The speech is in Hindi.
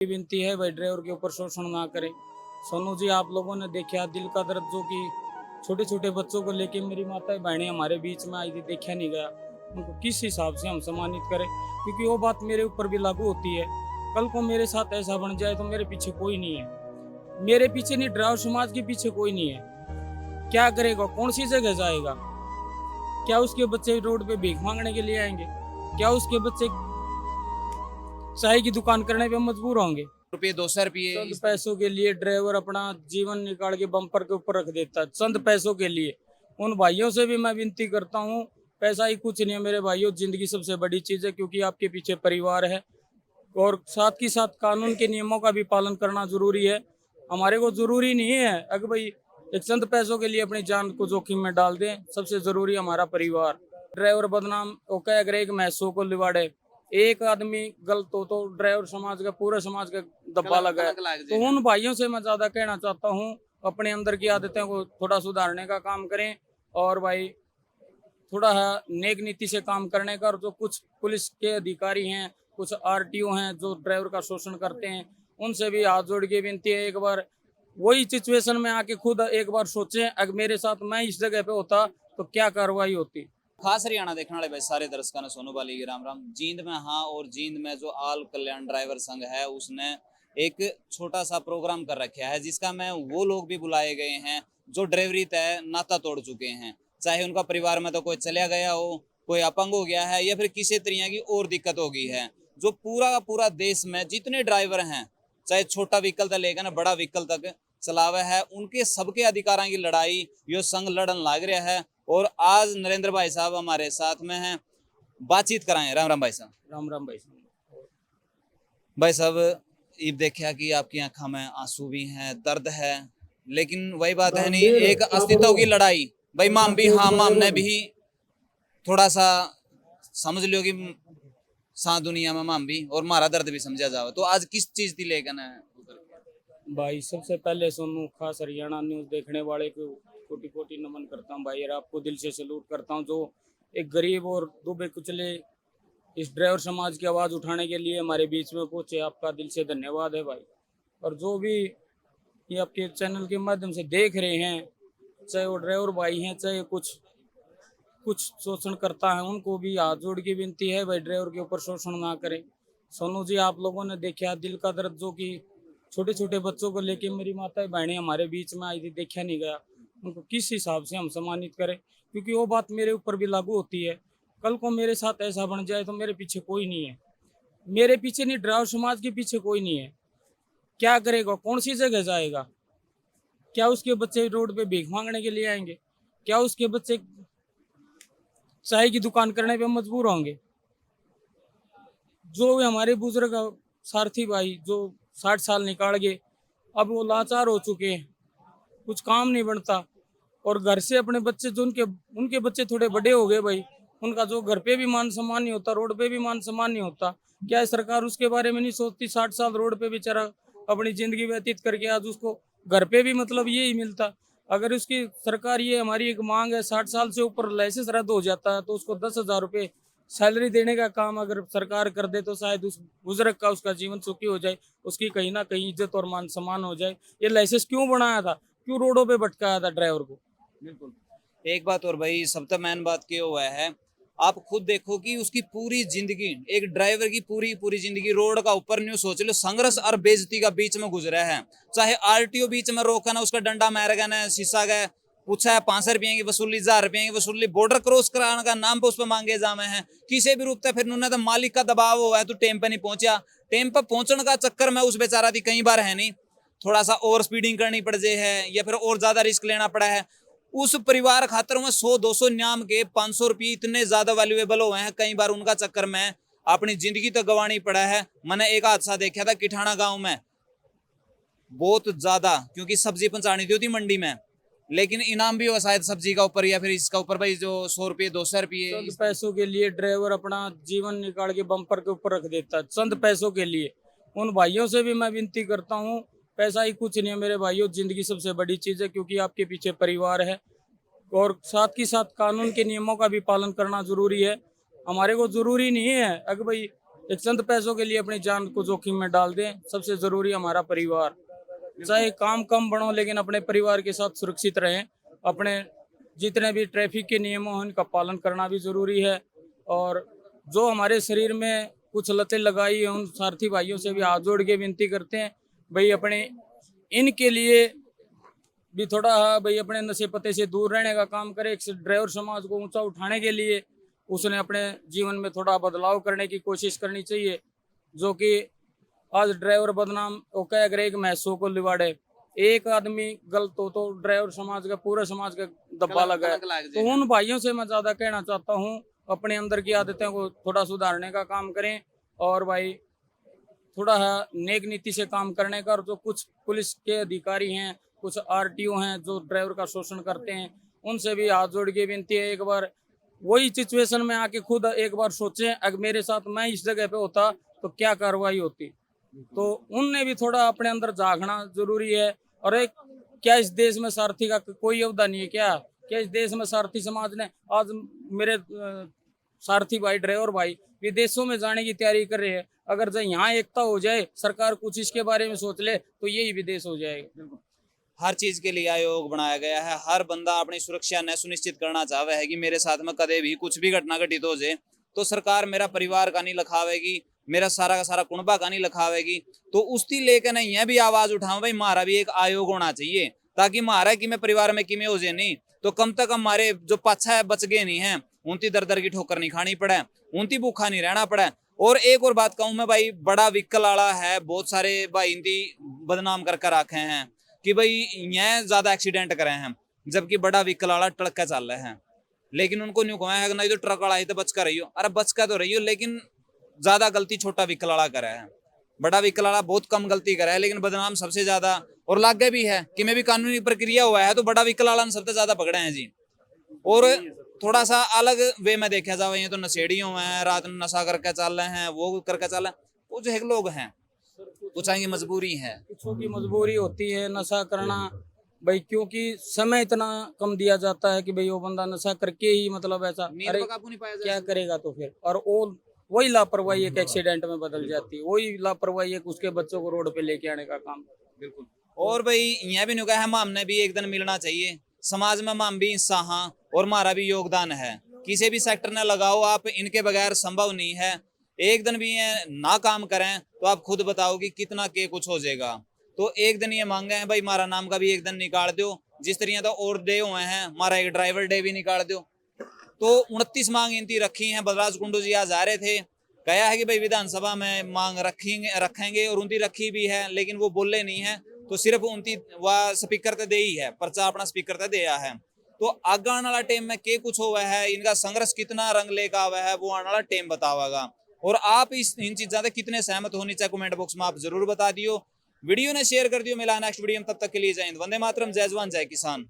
विनती है भाई ड्राइवर के ऊपर शोषण ना करें। सोनू जी, आप लोगों ने देखा दिल का दर्द, जो कि छोटे छोटे बच्चों को लेके मेरी माता बहनें हमारे बीच में आई थी, देखा नहीं गया। उनको किस हिसाब से हम सम्मानित करें, क्योंकि वो बात मेरे ऊपर भी लागू होती है। कल को मेरे साथ ऐसा बन जाए तो मेरे पीछे कोई नहीं है, मेरे पीछे नहीं, ड्राइवर समाज के पीछे कोई नहीं है। क्या करेगा, कौन सी जगह जाएगा? क्या उसके बच्चे रोड पे भीख मांगने के लिए आएंगे? क्या उसके बच्चे चाय की दुकान करने पे मजबूर होंगे? रुपये 200 रुपये चंद पैसों के लिए ड्राइवर अपना जीवन निकाल के बम्पर के ऊपर रख देता है, चंद पैसों के लिए। उन भाइयों से भी मैं विनती करता हूँ, पैसा ही कुछ नहीं है मेरे भाइयों, जिंदगी सबसे बड़ी चीज है, क्योंकि आपके पीछे परिवार है। और साथ ही साथ कानून के नियमों का भी पालन करना जरूरी है। हमारे को जरूरी नहीं है अगर भाई एक चंद पैसों के लिए अपनी जान को जोखिम में डाल दें। सबसे जरूरी हमारा परिवार। ड्राइवर बदनाम होकर अगर एक मैसों को लिवाड़े, एक आदमी गलत हो तो ड्राइवर समाज का, पूरे समाज का दब्बा लगा है। तो उन भाइयों से मैं ज्यादा कहना चाहता हूँ, अपने अंदर की आदतें को थोड़ा सुधारने का काम करें, और भाई थोड़ा नेक नीति से काम करने का। और जो कुछ पुलिस के अधिकारी हैं, कुछ आरटीओ हैं जो ड्राइवर का शोषण करते हैं, उनसे भी हाथ जोड़ के विनती है, एक बार वही सिचुएशन में आके खुद एक बार सोचें, अगर मेरे साथ मैं इस जगह पे होता तो क्या कार्रवाई होती। खास हरियाणा देखने वाले भाई सारे दर्शकों ने सोनू बाली की राम राम। जींद में हाँ, और जींद में जो आल कल्याण ड्राइवर संघ है उसने एक छोटा सा प्रोग्राम कर रखा है, जिसका में वो लोग भी बुलाए गए हैं जो ड्राइवरी तय नाता तोड़ चुके हैं। चाहे उनका परिवार में तो कोई चला गया हो, कोई अपंग हो गया है, या फिर किसी तरह की और दिक्कत हो गई है। जो पूरा का पूरा देश में जितने ड्राइवर हैं, चाहे छोटा व्हीकल तक लेकर ना बड़ा व्हीकल तक चलावे है, उनके सबके अधिकारों की लड़ाई यो संघ लड़न लाग रहा है। और आज नरेंद्र भाई साहब हमारे साथ में हैं, बातचीत कराएं। राम राम भाई साहब। राम राम भाई। भाई साहब, ये देखा कि आपकी आंखों में आंसू भी हैं, दर्द है, लेकिन वही बात है नहीं, एक अस्तित्व की लड़ाई। भाई माम भी हाँ, माम ने भी थोड़ा सा समझ लियो कि सा दुनिया में माम भी और मारा दर्द भी समझा जाओ। तो आज किस चीज थी लेकिन भाई सबसे पहले सोनू, खास हरियाणा न्यूज देखने वाले को कोटि कोटि नमन करता हूँ भाई, और आपको दिल से सैल्यूट करता हूँ, जो एक गरीब और दुबे कुचले इस ड्राइवर समाज की आवाज़ उठाने के लिए हमारे बीच में पहुंचे। आपका दिल से धन्यवाद है भाई। और जो भी ये आपके चैनल के माध्यम से देख रहे हैं, चाहे वो ड्राइवर भाई हैं, चाहे कुछ शोषण करता है, उनको भी हाथ जोड़ की विनती है भाई ड्राइवर के ऊपर शोषण ना करें। सोनू जी, आप लोगों ने देखा दिल का दर्द, जो कि छोटे छोटे बच्चों को लेके मेरी माता बहनें हमारे बीच में आई थी, देखा नहीं गया। उनको किस हिसाब से हम सम्मानित करें, क्योंकि वो बात मेरे ऊपर भी लागू होती है। कल को मेरे साथ ऐसा बन जाए तो मेरे पीछे कोई नहीं है, मेरे पीछे नहीं, ड्राइवर समाज के पीछे कोई नहीं है। क्या करेगा, कौन सी जगह जाएगा? क्या उसके बच्चे रोड पे भीख मांगने के लिए आएंगे? क्या उसके बच्चे चाय की दुकान करने पे मजबूर होंगे? जो हमारे बुजुर्ग सारथी भाई जो 60 साल निकाल गए, अब वो लाचार हो चुके हैं, कुछ काम नहीं बनता। और घर से अपने बच्चे जो उनके बच्चे थोड़े बड़े हो गए भाई, उनका जो घर पे भी मान सम्मान नहीं होता, रोड पे भी मान सम्मान नहीं होता। क्या सरकार उसके बारे में नहीं सोचती? 60 साल रोड पे बेचारा अपनी जिंदगी व्यतीत करके आज उसको घर पे भी मतलब यही मिलता। अगर उसकी सरकार, ये हमारी एक मांग है, 60 साल से ऊपर लाइसेंस रद्द हो जाता है तो उसको 10,000 रुपये सैलरी देने का काम अगर सरकार कर दे तो शायद उस बुजुर्ग का, उसका जीवन सुखी हो जाए, उसकी कहीं ना कहीं इज्जत और मान सम्मान हो जाए। ये लाइसेंस क्यों बनाया था, क्यों रोडों पे भटकाया था ड्राइवर को? बिल्कुल। एक बात और भाई, सबसे मेन बात क्या हुआ है, आप खुद देखो कि उसकी पूरी जिंदगी, एक ड्राइवर की पूरी पूरी जिंदगी रोड का ऊपर न्यू सोच लो, संघर्ष और बेइज्जती का बीच में गुजरा है। चाहे आरटीओ बीच में रोका ना, उसका डंडा मार गया ना, शीशा गया, पूछा है 500 रुपये की वसूली, 1000 रुपये की वसूली, बॉर्डर क्रॉस कराने का नाम पे उस पर मांगे जामे हैं, किसी भी रूप से। फिर उन्होंने तो मालिक का दबाव हुआ है, तो टेम पे नहीं पहुंचा, टेम पे पहुंचने का चक्कर में उस बेचारा थी कई बार है नहीं, थोड़ा सा और स्पीडिंग करनी पड़ जाए है, या फिर और ज्यादा रिस्क लेना पड़ा है। उस परिवार खातर में 100-200 न्याम के 500 रुपये इतने ज्यादा वैल्यूएबल हुए हैं, कई बार उनका चक्कर में अपनी जिंदगी तो गंवानी पड़ा है। मैंने एक हादसा देखा था किठाना गांव में, बहुत ज्यादा, क्योंकि सब्जी पहुंचानी थी मंडी में, लेकिन इनाम भी हुआ शायद सब्जी का ऊपर या फिर इसका ऊपर, भाई जो 100 रुपये 200 रुपये। चंद पैसों के लिए ड्राइवर अपना जीवन निकाल के बम्पर के ऊपर रख देता है, चंद पैसों के लिए। उन भाइयों से भी मैं विनती करता हूँ, पैसा ही कुछ नहीं है मेरे भाइयों, जिंदगी सबसे बड़ी चीज है, क्योंकि आपके पीछे परिवार है। और साथ ही साथ कानून के नियमों का भी पालन करना जरूरी है। हमारे को जरूरी नहीं है अगर भाई एक चंद पैसों के लिए अपनी जान को जोखिम में डाल दें। सबसे जरूरी हमारा परिवार, चाहे काम कम बढ़ो लेकिन अपने परिवार के साथ सुरक्षित रहें। अपने जितने भी ट्रैफिक के नियमों हैं उनका पालन करना भी जरूरी है। और जो हमारे शरीर में कुछ लतें लगाई है उन सारथी भाइयों से भी हाथ जोड़ के विनती करते हैं भाई अपने इनके लिए भी थोड़ा भाई अपने नशे पते से दूर रहने का काम करे। एक ड्राइवर समाज को ऊंचा उठाने के लिए उसने अपने जीवन में थोड़ा बदलाव करने की कोशिश करनी चाहिए। जो कि आज ड्राइवर बदनाम वो कह करे कि मैं 100 को लिवाड़े, एक आदमी गलत हो तो ड्राइवर समाज का पूरा समाज का दब्बा लगा है। तो उन भाइयों से मैं ज्यादा कहना चाहता हूँ अपने अंदर की आदतें को थोड़ा सुधारने का काम करें और भाई थोड़ा नेक नीति से काम करने का। और जो कुछ पुलिस के अधिकारी हैं, कुछ आरटीओ हैं जो ड्राइवर का शोषण करते हैं, उनसे भी हाथ जोड़ के विनती है एक बार वही सिचुएशन में आके खुद एक बार सोचें अगर मेरे साथ मैं इस जगह पे होता तो क्या कार्रवाई होती। तो उनने भी थोड़ा अपने अंदर झांकना जरूरी है। और एक क्या इस देश में सारथी का कोई योगदान नहीं है क्या इस देश में सारथी समाज ने आज मेरे सारथी भाई ड्राइवर भाई विदेशों में जाने की तैयारी कर रहे हैं। अगर जब यहाँ एकता हो जाए, सरकार कुछ इसके बारे में सोच ले तो यही विदेश हो जाएगा। हर चीज के लिए आयोग बनाया गया है। हर बंदा अपनी सुरक्षा न सुनिश्चित करना चाहता है कि मेरे साथ में कदे भी कुछ भी घटना घटित हो जाए तो सरकार मेरा परिवार का नहीं लिखावेगी, मेरा सारा का सारा कुनबा का नहीं लिखावेगी। तो उसकी लेकर ना यह भी आवाज उठाऊं भाई हमारा भी एक आयोग होना चाहिए ताकि हमारा कि मैं परिवार में किमें हो जाए नहीं तो कम तक हमारे जो पाछा है बच गए नहीं है, उनकी दर दर की ठोकर नहीं खानी पड़े, उनकी भूखा नहीं रहना पड़े। और एक और बात कहूं मैं भाई, बड़ा व्हीकल वाला है बहुत सारे भाई इनकी बदनाम करके रखे हैं कि भाई यह ज्यादा एक्सीडेंट करे हैं, जबकि बड़ा व्हीकल वाला ट्रक का चल रहे हैं। लेकिन उनको न्यू कहा है नहीं तो ट्रक वाला ही तो बच कर रही हो, अरे बच कर तो रही हो लेकिन ज्यादा गलती छोटा व्हीकल वाला करे है। बड़ा व्हीकल वाला बहुत कम गलती करे है लेकिन बदनाम सबसे ज्यादा और लागे भी है कि मैं भी कानूनी प्रक्रिया हुआ है तो बड़ा व्हीकल वाला सबसे ज्यादा पकड़े हैं जी। और थोड़ा सा अलग वे में देखा जाए तो नशेड़ियों में रात में नशा करके चल रहे हैं, वो करके चल रहे हैं, वो जो है लोग हैं कुछ आएंगे मजबूरी है, कुछों की मजबूरी होती है नशा करना भाई, क्योंकि समय इतना कम दिया जाता है कि भाई वो बंदा नशा करके ही मतलब ऐसा अरे क्या करेगा तो फिर। और वो वही लापरवाही एक एक्सीडेंट में बदल जाती है, वही लापरवाही एक उसके बच्चों को रोड पे लेके आने का काम। बिल्कुल। और भाई यह भी नहीं कहा है हमने भी एक दिन मिलना चाहिए समाज में, हम भी हिस्सा हाँ और हमारा भी योगदान है। किसी भी सेक्टर में लगाओ आप, इनके बगैर संभव नहीं है। एक दिन भी ये ना काम करें तो आप खुद बताओ कि कितना के कुछ हो जाएगा। तो एक दिन ये मांगे हैं भाई हमारा नाम का भी एक दिन निकाल दो, जिस तरह तो और डे हुए हैं हमारा एक ड्राइवर डे भी निकाल दो। तो 29 मांग इनती रखी हैं। बलराज कुंडू जी आज आ रहे थे, कहा है कि भाई विधानसभा में मांग रखेंगे और उनकी रखी भी है लेकिन वो बोले नहीं है। तो सिर्फ उनकी वह स्पीकर ते दे ही है, पर्चा अपना स्पीकर ते दिया है। तो आगे आने वाला टाइम में के कुछ हुआ है, इनका संघर्ष कितना रंग लेकर आवा है वो आने वाला टाइम बतावेगा। और आप इन चीजों से कितने सहमत होनी चाहिए कमेंट बॉक्स में आप जरूर बता दियो। वीडियो ने शेयर कर दियो। मिला नेक्स्ट वीडियो में, तब तक के लिए जय हिंद, वंदे मातरम, जय जवान जय किसान।